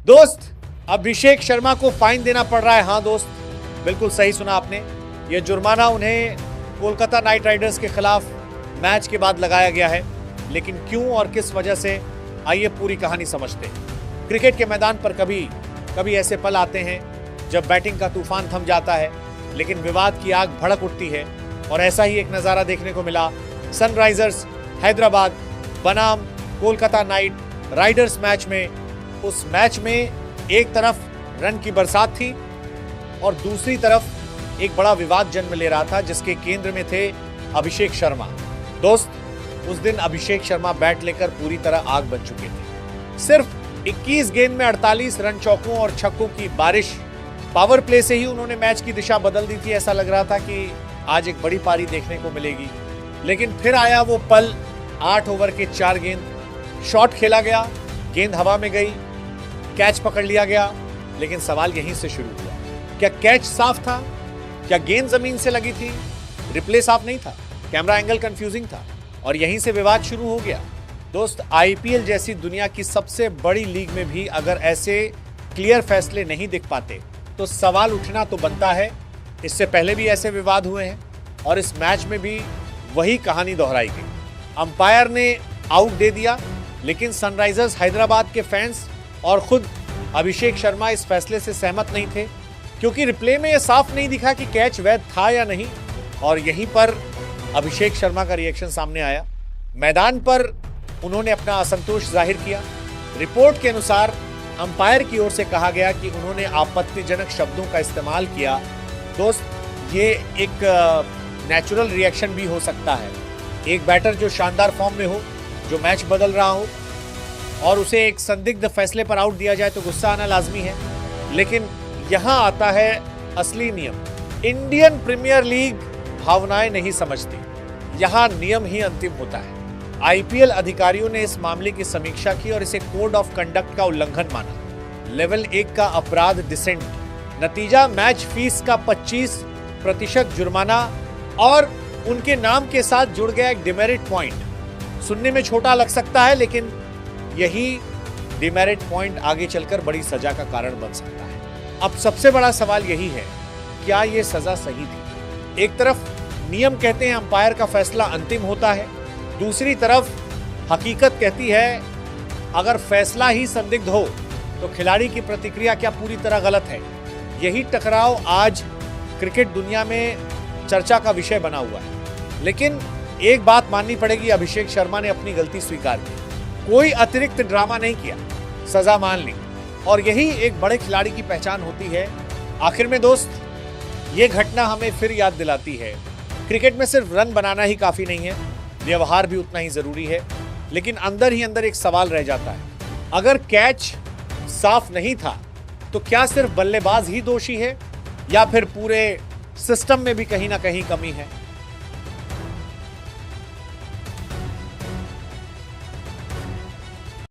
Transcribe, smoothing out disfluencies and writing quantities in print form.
दोस्त, अभिषेक शर्मा को फाइन देना पड़ रहा है। हाँ दोस्त, बिल्कुल सही सुना आपने। यह जुर्माना उन्हें कोलकाता नाइट राइडर्स के खिलाफ मैच के बाद लगाया गया है, लेकिन क्यों और किस वजह से, आइए पूरी कहानी समझते हैं। क्रिकेट के मैदान पर कभी कभी ऐसे पल आते हैं जब बैटिंग का तूफान थम जाता है, लेकिन विवाद की आग भड़क उठती है। और ऐसा ही एक नज़ारा देखने को मिला सनराइजर्स हैदराबाद बनाम कोलकाता नाइट राइडर्स मैच में। उस मैच में एक तरफ रन की बरसात थी और दूसरी तरफ एक बड़ा विवाद जन्म ले रहा था, जिसके केंद्र में थे अभिषेक शर्मा। दोस्त, उस दिन अभिषेक शर्मा बैट लेकर पूरी तरह आग बन चुके थे। सिर्फ 21 गेंद में 48 रन, चौकों और छक्कों की बारिश। पावर प्ले से ही उन्होंने मैच की दिशा बदल दी थी। ऐसा लग रहा था कि आज एक बड़ी पारी देखने को मिलेगी, लेकिन फिर आया वो पल। 8 ओवर के 4 गेंद, शॉट खेला गया, गेंद हवा में गई, कैच पकड़ लिया गया। लेकिन सवाल यहीं से शुरू हुआ, क्या कैच साफ था? क्या गेंद जमीन से लगी थी? रिप्ले साफ नहीं था, कैमरा एंगल कंफ्यूजिंग था, और यहीं से विवाद शुरू हो गया। दोस्त, आईपीएल जैसी दुनिया की सबसे बड़ी लीग में भी अगर ऐसे क्लियर फैसले नहीं दिख पाते तो सवाल उठना तो बनता है। इससे पहले भी ऐसे विवाद हुए हैं और इस मैच में भी वही कहानी दोहराई गई। अंपायर ने आउट दे दिया, लेकिन सनराइजर्स हैदराबाद के फैंस और खुद अभिषेक शर्मा इस फैसले से सहमत नहीं थे, क्योंकि रिप्ले में यह साफ नहीं दिखा कि कैच वैध था या नहीं। और यहीं पर अभिषेक शर्मा का रिएक्शन सामने आया। मैदान पर उन्होंने अपना असंतोष जाहिर किया। रिपोर्ट के अनुसार अंपायर की ओर से कहा गया कि उन्होंने आपत्तिजनक शब्दों का इस्तेमाल किया। दोस्त, ये एक नेचुरल रिएक्शन भी हो सकता है। एक बैटर जो शानदार फॉर्म में हो, जो मैच बदल रहा हो, और उसे एक संदिग्ध फैसले पर आउट दिया जाए तो गुस्सा आना लाजमी है। लेकिन यहाँ आता है असली नियम। इंडियन प्रीमियर लीग भावनाएं नहीं समझती, यहाँ नियम ही अंतिम होता है। आईपीएल अधिकारियों ने इस मामले की समीक्षा की और इसे कोड ऑफ कंडक्ट का उल्लंघन माना। लेवल 1 का अपराध डिसेंट। नतीजा, मैच फीस का 25% जुर्माना और उनके नाम के साथ जुड़ गया एक डिमेरिट पॉइंट। सुनने में छोटा लग सकता है, लेकिन यही डिमेरिट पॉइंट आगे चलकर बड़ी सजा का कारण बन सकता है। अब सबसे बड़ा सवाल यही है, क्या यह सजा सही थी? एक तरफ नियम कहते हैं अंपायर का फैसला अंतिम होता है, दूसरी तरफ हकीकत कहती है अगर फैसला ही संदिग्ध हो तो खिलाड़ी की प्रतिक्रिया क्या पूरी तरह गलत है? यही टकराव आज क्रिकेट दुनिया में चर्चा का विषय बना हुआ है। लेकिन एक बात माननी पड़ेगी, अभिषेक शर्मा ने अपनी गलती स्वीकार की, कोई अतिरिक्त ड्रामा नहीं किया, सजा मान ली, और यही एक बड़े खिलाड़ी की पहचान होती है। आखिर में दोस्त, ये घटना हमें फिर याद दिलाती है, क्रिकेट में सिर्फ रन बनाना ही काफी नहीं है, व्यवहार भी उतना ही जरूरी है। लेकिन अंदर ही अंदर एक सवाल रह जाता है, अगर कैच साफ नहीं था तो क्या सिर्फ बल्लेबाज ही दोषी है, या फिर पूरे सिस्टम में भी कहीं ना कहीं कमी है?